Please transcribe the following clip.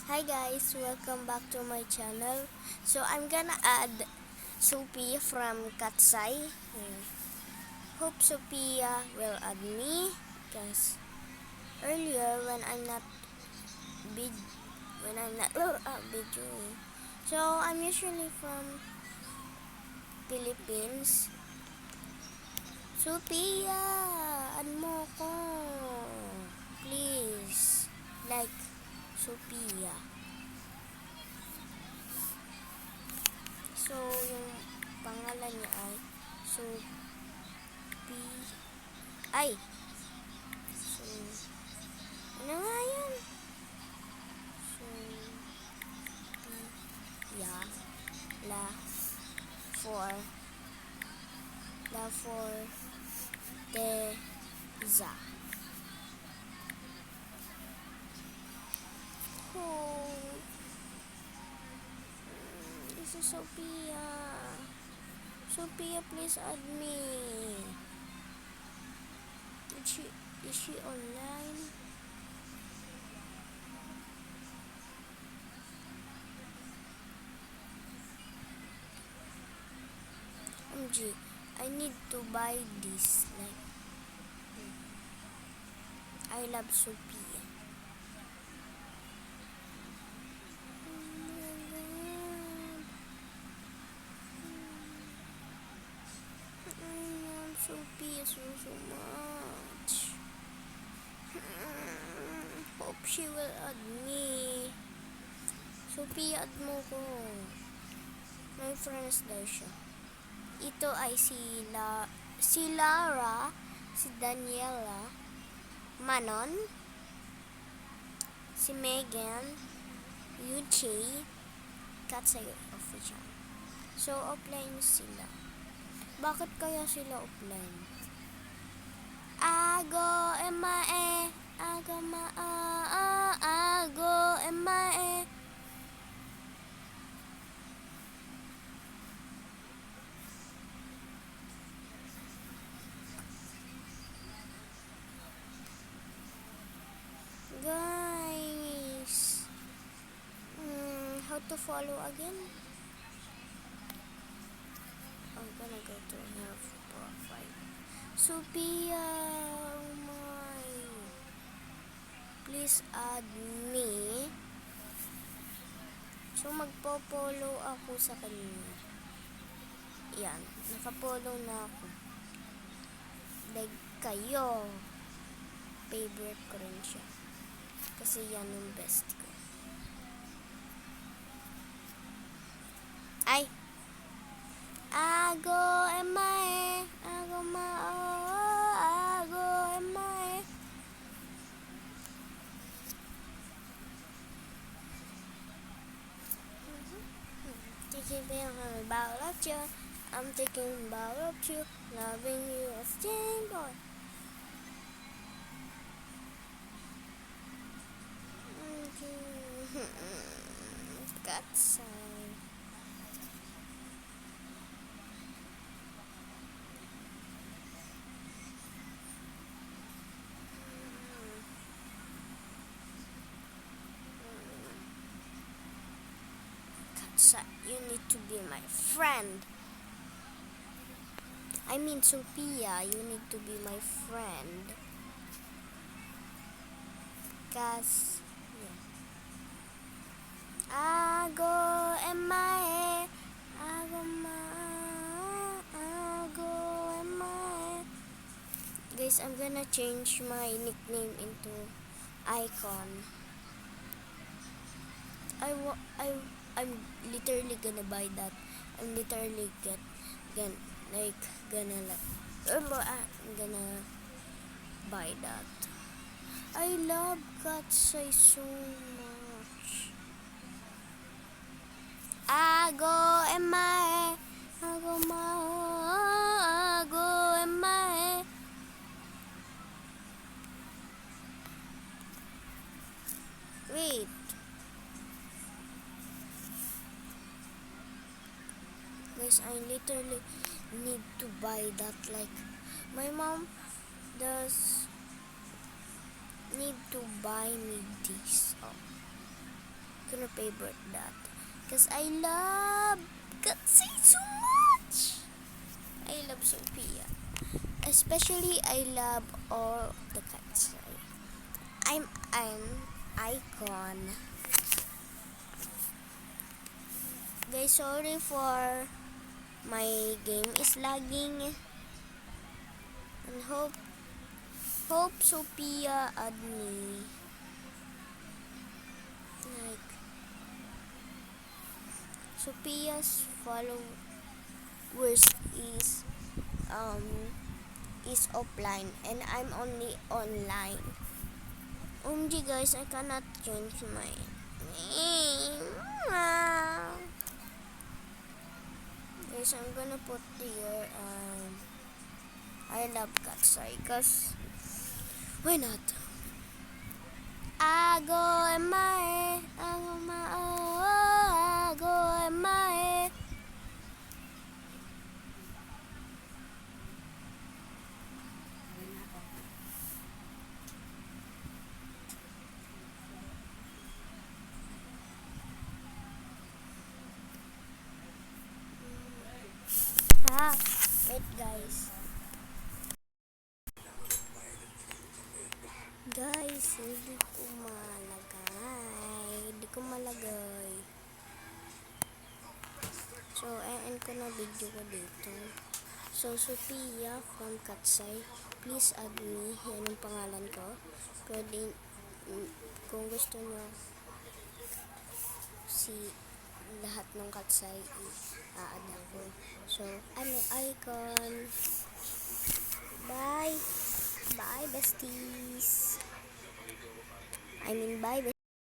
Hi guys, welcome back to my channel. So I'm gonna add Sophia from Katsai. Hope Sophia will add me because earlier vid when I'm not videoing. So I'm usually from Philippines. Sophia, add mo ko. Please. Like Sophia. So yung pangalan niya ay Sophia. Ay! So, ano nga yun? Sophia. La. For. La for. Teza. Oh. This is Sophia. Sophia, please add me. Is she online? MG, I need to buy this. Like, I love Sophia. Sophia so much. Hope she will add me. Sophia, add mo ko. My friends daw siya. Ito ay si Lara, si Daniela, Manon, si Megan, Yuchi, Katsay Official. So, offline sila. Bakit kaya sila offline? Ago emae, ago ago emae. Guys, how to follow again? I'm gonna go to her profile. Sophia, oh my. Please add me. So, magpo-follow ako sa kanya. Yan, naka-follow na ako. Like kayo. Favorite ko rin siya. Kasi yan yung best ko. Ay! Ago emae, ago ago emae. Thinking about you, I'm thinking about you, loving you as Jane boy. Katsay. You need to be my friend. I mean, Sophia, you need to be my friend. Cause, yeah. Ago emae, ago ago emae. Guys, I'm gonna change my nickname into Icon. I'm literally gonna buy that. I'm literally I'm gonna buy that. I love Katsay so much. Ago emae, ago ago emae. Wait. Guys, I literally need to buy that. Like, my mom does need to buy me this. Oh. gonna favorite that. Because I love Katsai so much. I love Sophia. Especially I love all the Katsai. I'm icon. Guys, sorry for my game is lagging. And hope Sophia add me. Like Sophia's followers is offline and I'm only online. OMG guys, I cannot change my name. Guys, I'm gonna put here I love Katsai because why not? Ago emae, ago emae. Wait guys. Guys, hindi ko malagay. So, end ko na video ko dito. So, Sophia from Katsai, please add me. Yan yung pangalan ko. Pwede, kung gusto nyo si lahat ng Katsai, i-add ako. So, icon. Bye. Bye, besties. Bye, besties.